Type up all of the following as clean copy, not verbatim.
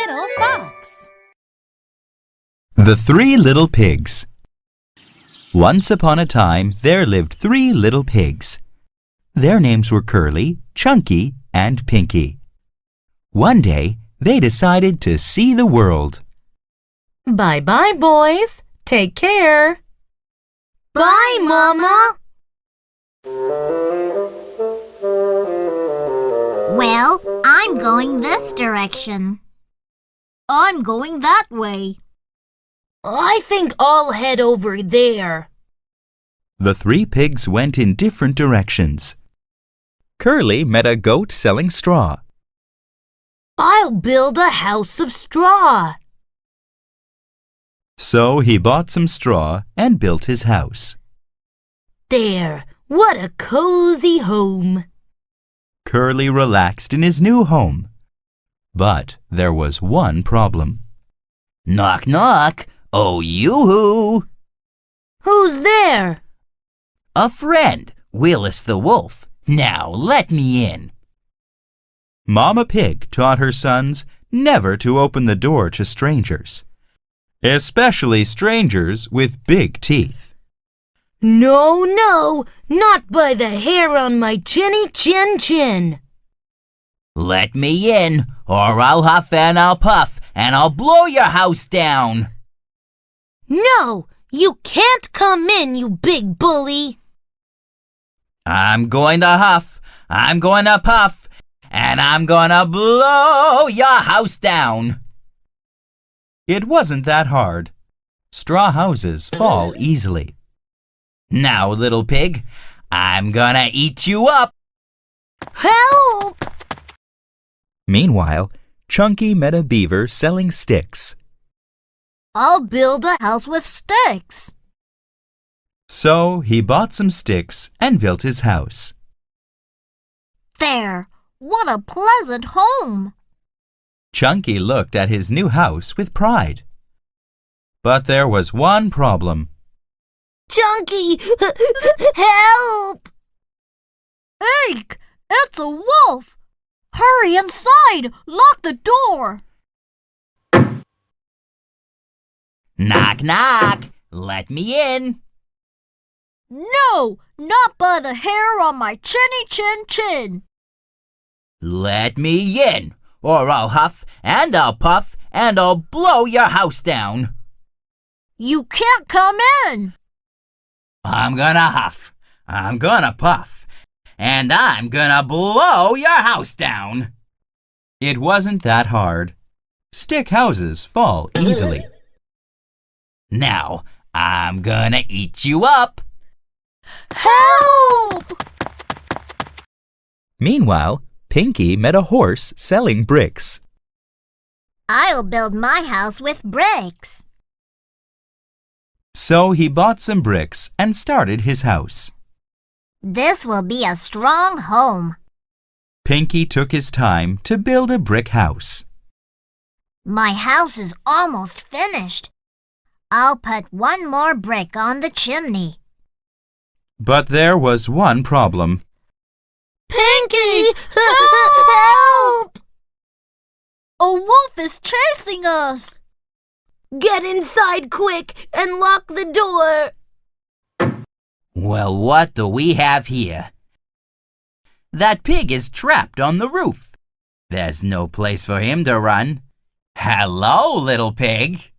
Little Fox. The Three Little Pigs. Once upon a time, there lived 3 little pigs. Their names were Curly, Chunky, and Pinky. One day, they decided to see the world. Bye-bye, boys. Take care. Bye, Mama. Well, I'm going this direction. I'm going that way. I think I'll head over there. The 3 pigs went in different directions. Curly met a goat selling straw. I'll build a house of straw. So he bought some straw and built his house. There, what a cozy home. Curly relaxed in his new home. But there was one problem. Knock, knock. Oh, yoo-hoo! Who's there? A friend, Willis the wolf. Now let me in. Mama Pig taught her sons never to open the door to strangers, especially strangers with big teeth. No, no, not by the hair on my chinny chin chin. Let me in, or I'll huff and I'll puff, and I'll blow your house down. No, you can't come in, you big bully. I'm going to huff, I'm going to puff, and I'm going to blow your house down. It wasn't that hard. Straw houses fall easily. Now, little pig, I'm gonna eat you up. Help! Meanwhile, Chunky met a beaver selling sticks. I'll build a house with sticks. So he bought some sticks and built his house. There, what a pleasant home. Chunky looked at his new house with pride. But there was one problem. Chunky, help! Eek! It's a wolf! Hurry inside! Lock the door! Knock, knock. Let me in. No! Not by the hair on my chinny chin chin! Let me in, or I'll huff and I'll puff and I'll blow your house down. You can't come in! I'm gonna huff, I'm gonna puff, and I'm gonna blow your house down. It wasn't that hard. Stick houses fall easily. Now, I'm gonna eat you up. Help! Meanwhile, Pinky met a horse selling bricks. I'll build my house with bricks. So he bought some bricks and started his house. This will be a strong home. Pinky took his time to build a brick house. My house is almost finished. I'll put one more brick on the chimney. But there was one problem. Pinky, Help! A wolf is chasing us. get inside quick and lock the door. Well, what do we have here? That pig is trapped on the roof. There's no place for him to run. Hello, little pig.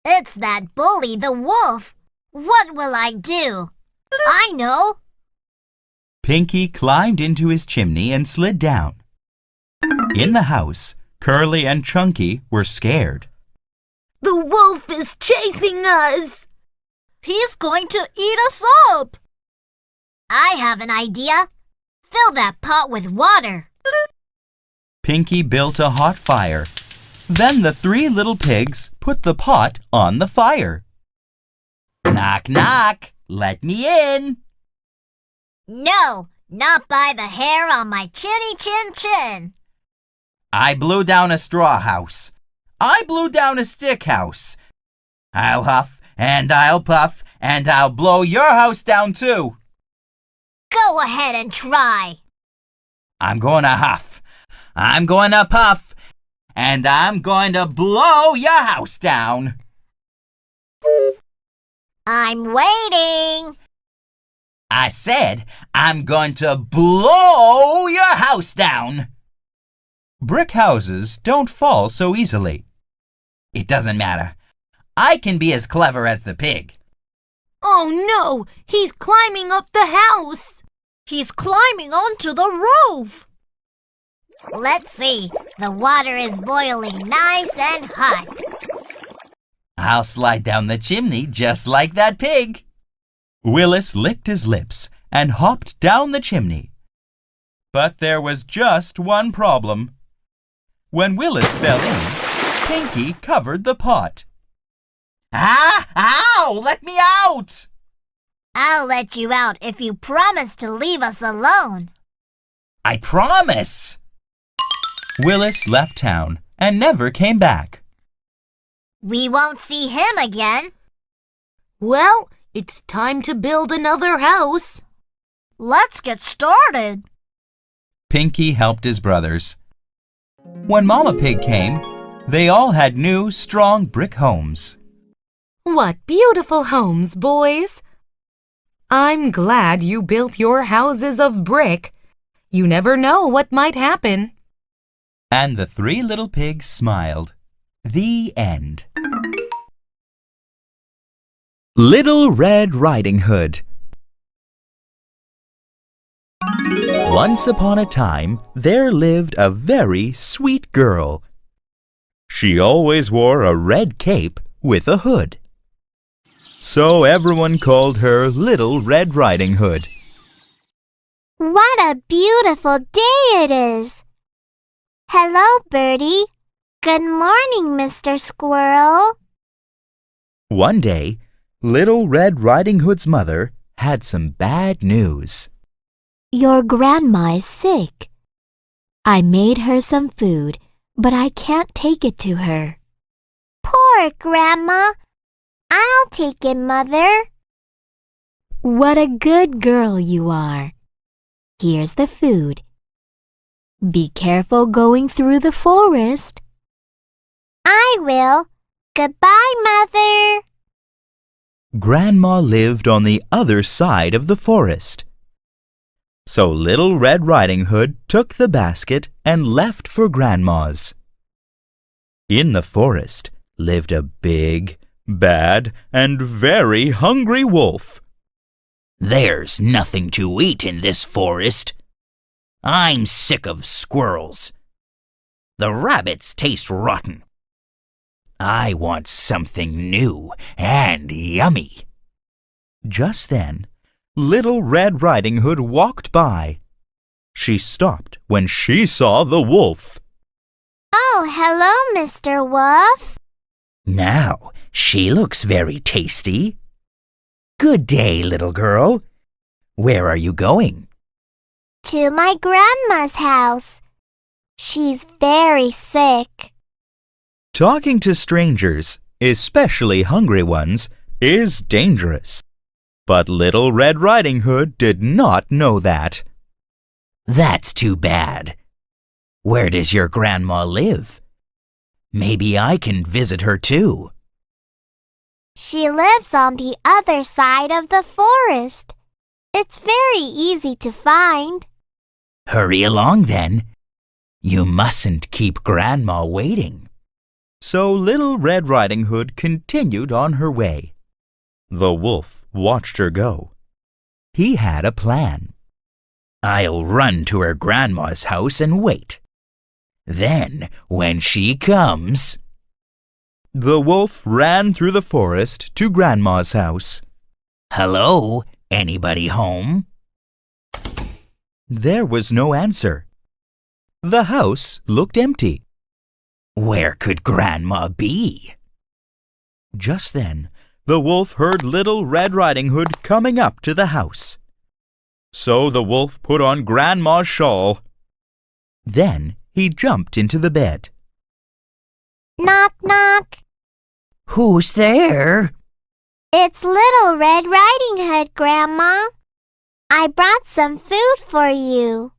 It's that bully, the wolf. What will I do? I know. Pinky climbed into his chimney and slid down. In the house, Curly and Chunky were scared. The wolf is chasing us. He's going to eat us up. I have an idea. Fill that pot with water. Pinky built a hot fire. Then the 3 little pigs put the pot on the fire. Knock, knock. Let me in. No, not by the hair on my chinny chin chin. I blew down a straw house. I blew down a stick house. I'll huff and I'll puff and I'll blow your house down too. Go ahead and try. I'm going to huff. I'm going to puff. and I'm going to blow your house down. I'm waiting. I said I'm going to blow your house down. Brick houses don't fall so easily. It doesn't matter. I can be as clever as the pig. Oh no! He's climbing up the house! He's climbing onto the roof. Let's see. The water is boiling nice and hot. I'll slide down the chimney just like that pig. Willis licked his lips and hopped down the chimney. But there was just one problem. When Willis fell in, Pinky covered the pot. Ah! Ow! Let me out! I'll let you out if you promise to leave us alone. I promise. Willis left town and never came back. We won't see him again. Well, it's time to build another house. Let's get started. Pinky helped his brothers. When Mama Pig came, they all had new, strong brick homes. What beautiful homes, boys! I'm glad you built your houses of brick. You never know what might happen. And the three little pigs smiled. The end. Little Red Riding Hood. Once upon a time, there lived a very sweet girl. She always wore a red cape with a hood. So everyone called her Little Red Riding Hood. What a beautiful day it is. Hello, Birdie. Good morning, Mr. Squirrel. One day, Little Red Riding Hood's mother had some bad news. Your grandma is sick. I made her some food, but I can't take it to her. Poor Grandma. I'll take it, Mother. What a good girl you are. Here's the food. Be careful going through the forest. I will. Goodbye, Mother. Grandma lived on the other side of the forest. So Little Red Riding Hood took the basket and left for Grandma's. In the forest lived a big, bad, and very hungry wolf. There's nothing to eat in this forest. I'm sick of squirrels. The rabbits taste rotten. I want something new and yummy. Just then, Little Red Riding Hood walked by. She stopped when she saw the wolf. Oh, hello, Mr. Wolf. Now, she looks very tasty. Good day, little girl. Where are you going? To my grandma's house. She's very sick. Talking to strangers, especially hungry ones, is dangerous. But Little Red Riding Hood did not know that. That's too bad. Where does your grandma live? Maybe I can visit her too. She lives on the other side of the forest. It's very easy to find. Hurry along then. You mustn't keep Grandma waiting. So Little Red Riding Hood continued on her way. The wolf watched her go. He had a plan. I'll run to her grandma's house and wait. Then, when she comes... The wolf ran through the forest to Grandma's house. Hello? Anybody home? There was no answer. The house looked empty. Where could Grandma be? Just then, the wolf heard Little Red Riding Hood coming up to the house. So the wolf put on Grandma's shawl. Then he jumped into the bed. Knock, knock. Who's there? It's Little Red Riding Hood, Grandma. I brought some food for you.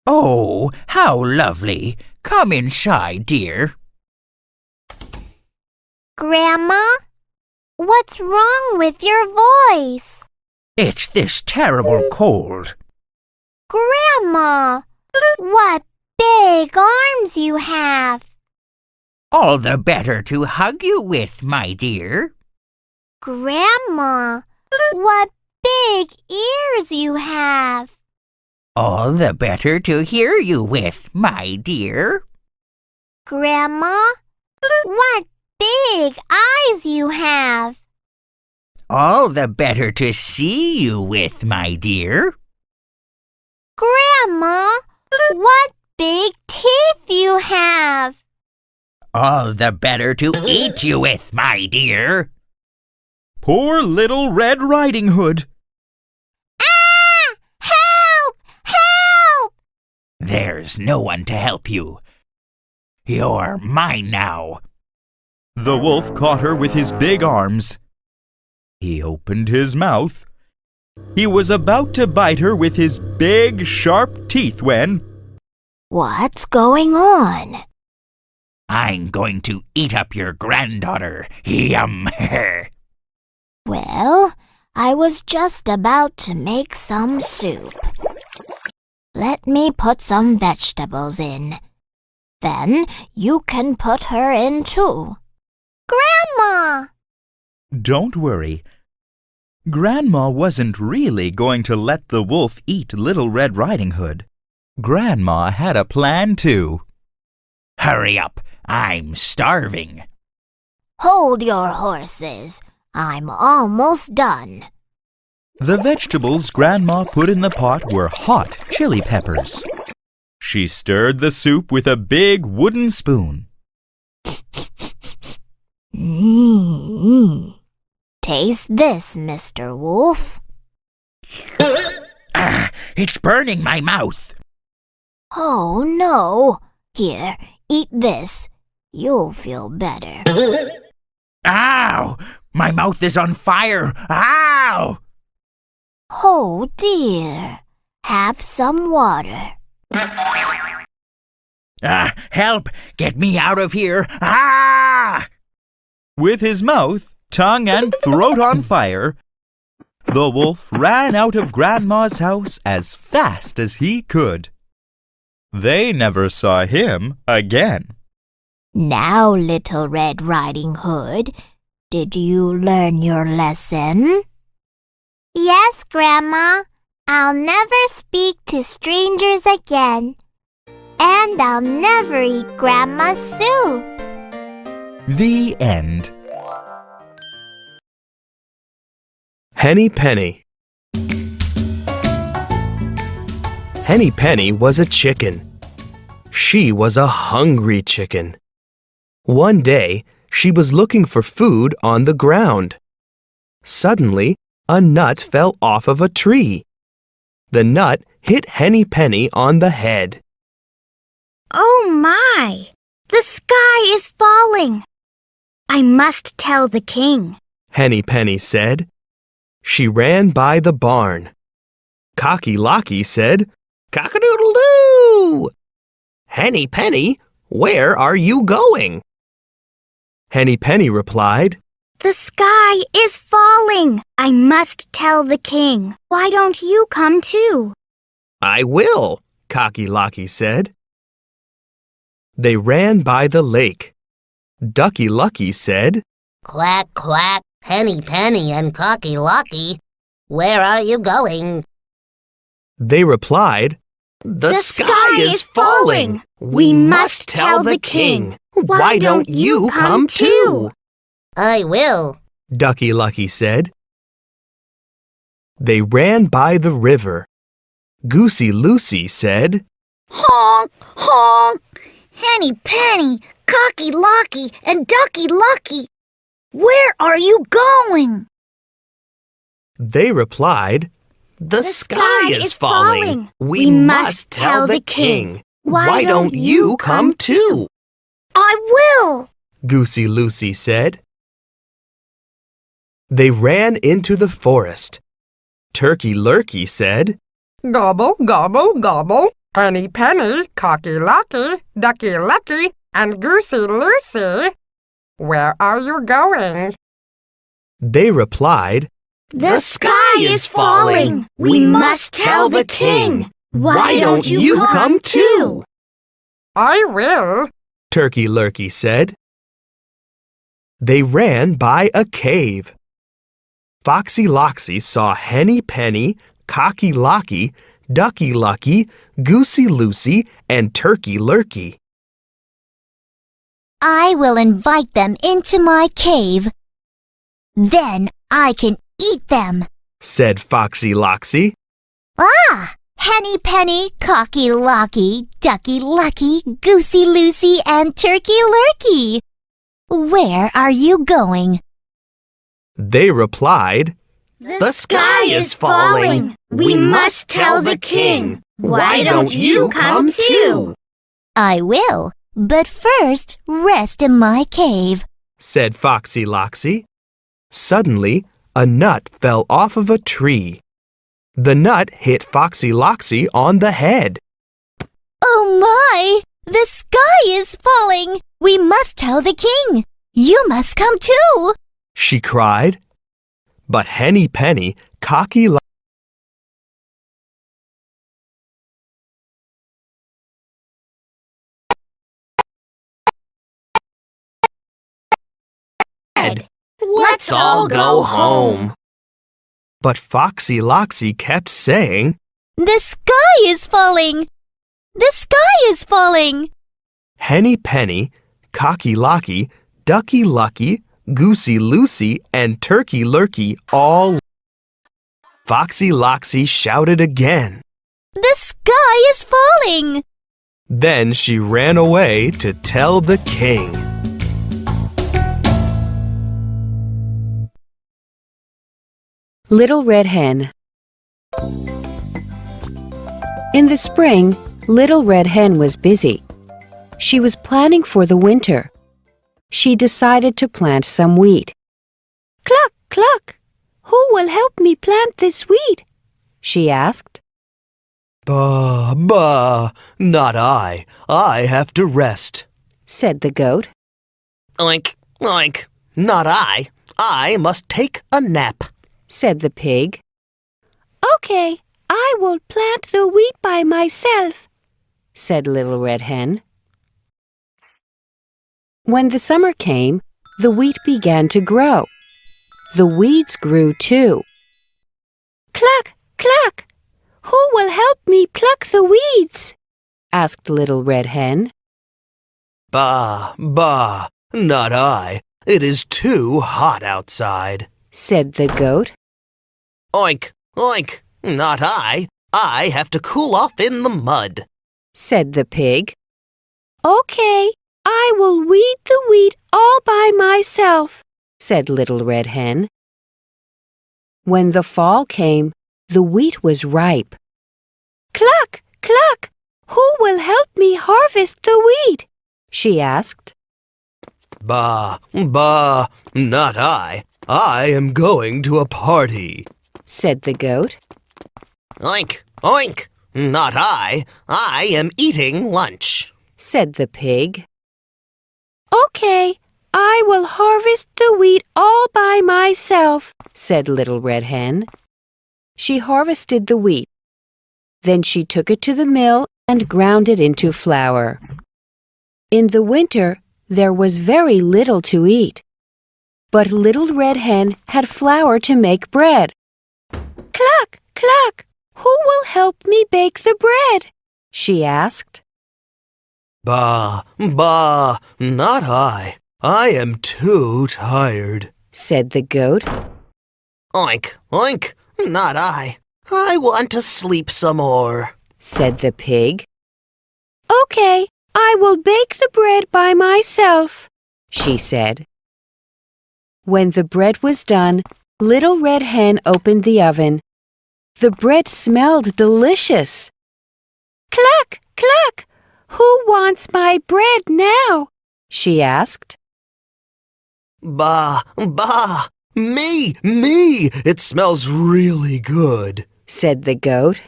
Oh, how lovely. come inside, dear. Grandma, what's wrong with your voice? It's this terrible cold. Grandma, what big arms you have. All the better to hug you with, my dear. Grandma, what big ears you have. All the better to hear you with, my dear. Grandma, what big eyes you have. All the better to see you with, my dear. Grandma, what big teeth you have. All the better to eat you with, my dear. Poor little Red Riding Hood. Ah! Help! Help! There's no one to help you. You're mine now. The wolf caught her with his big arms. He opened his mouth. He was about to bite her with his big, sharp teeth when... What's going on? I'm going to eat up your granddaughter. Yum! Well, I was just about to make some soup. Let me put some vegetables in. Then you can put her in too. Grandma! Don't worry. Grandma wasn't really going to let the wolf eat Little Red Riding Hood. Grandma had a plan too. Hurry up! I'm starving. Hold your horses. I'm almost done. The vegetables Grandma put in the pot were hot chili peppers. She stirred the soup with a big wooden spoon. Taste this, Mr. Wolf. It's burning my mouth. Oh, no. Here, eat this. You'll feel better. Ow! My mouth is on fire. Ow! Oh, dear. Have some water. Help! Get me out of here. Ah! With his mouth, tongue, and throat on fire, the wolf ran out of Grandma's house as fast as he could. They never saw him again. Now, Little Red Riding Hood, did you learn your lesson? Yes, Grandma. I'll never speak to strangers again. And I'll never eat Grandma's soup. The end. Henny Penny. Henny Penny was a chicken. She was a hungry chicken. One day, she was looking for food on the ground. Suddenly, a nut fell off of a tree. The nut hit Henny Penny on the head. Oh my! The sky is falling! I must tell the king. Henny Penny said. She ran by the barn. Cocky Locky said, "Cock-a-doodle-doo! Henny Penny, where are you going?" Henny Penny replied, The sky is falling! I must tell the king. Why don't you come too? "I will," Cocky Locky said. They ran by the lake. Ducky Lucky said, Quack, quack, Henny Penny and Cocky Locky, where are you going? They replied, The sky is falling! We must tell the king! Why don't you come too?" I will. Ducky Lucky said. They ran by the river. Goosey Lucy said, Honk! Honk! Henny Penny, Cocky Locky, and Ducky Lucky, where are you going? They replied, The sky is falling! We must tell the king! Why don't you come too?" I will! Goosey Lucy said. They ran into the forest. Turkey Lurkey said, Gobble, gobble, gobble. Henny Penny, Cocky Locky, Ducky Lucky, and Goosey Lucy, where are you going? They replied, The sky is falling. We must tell the king. Why don't you come too? I will. Turkey Lurkey said. They ran by a cave. Foxy Loxy saw Henny Penny, Cocky Locky, Ducky Lucky, Goosey Lucy, and Turkey Lurkey. I will invite them into my cave. Then I can eat them, said Foxy Loxy. Ah! Henny Penny, Cocky Locky, Ducky Lucky, Goosey Lucy, and Turkey Lurkey. Where are you going? They replied, The sky is falling. We must tell the king. Why don't you come too? I will, but first rest in my cave, said Foxy Loxy. Suddenly, a nut fell off of a tree. The nut hit Foxy Loxy on the head. Oh my! The sky is falling! We must tell the king! You must come too! She cried. But Henny Penny, Cocky Loxy, Let's all go home. But Foxy Loxy kept saying, The sky is falling! The sky is falling! Henny Penny, Cocky Locky, Ducky Lucky, Goosey Lucy, and Turkey Lurkey all. Foxy Loxy shouted again. The sky is falling! Then she ran away to tell the king. Little Red Hen. In the spring, Little Red Hen was busy. She was planning for the winter. She decided to plant some wheat. Cluck, cluck! Who will help me plant this wheat? She asked. Bah, bah, not I. I have to rest, said the goat. Oink, oink, not I. I must take a nap, said the pig. Okay, I will plant the wheat by myself, said Little Red Hen. When the summer came, the wheat began to grow. The weeds grew too. Cluck, cluck! Who will help me pluck the weeds? Asked Little Red Hen. Bah, bah, not I. It is too hot outside, said the goat. Oink, oink, not I. I have to cool off in the mud, said the pig. Okay, I will weed the wheat all by myself, said Little Red Hen. When the fall came, the wheat was ripe. Cluck, cluck! Who will help me harvest the wheat? She asked. Bah, bah, not I. I am going to a party, said the goat. Oink, oink, not I. I am eating lunch, said the pig. Okay, I will harvest the wheat all by myself, said Little Red Hen. She harvested the wheat. Then she took it to the mill and ground it into flour. In the winter, there was very little to eat. But Little Red Hen had flour to make bread. Cluck, cluck! Who will help me bake the bread? She asked. Bah, bah, not I. I am too tired, said the goat. Oink, oink, not I. I want to sleep some more, said the pig. Okay, I will bake the bread by myself, she said. When the bread was done, Little Red Hen opened the oven. The bread smelled delicious. Cluck, cluck! Who wants my bread now? She asked. Bah, bah, me, it smells really good, said the goat.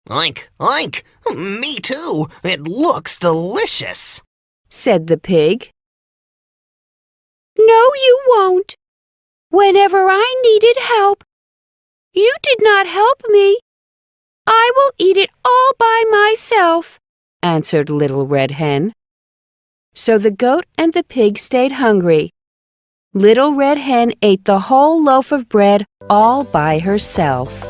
Oink, oink! Me too! It looks delicious! said the pig. No, you won't. Whenever I needed help, you did not help me. I will eat it all by myself, answered Little Red Hen. So the goat and the pig stayed hungry. Little Red Hen ate the whole loaf of bread all by herself.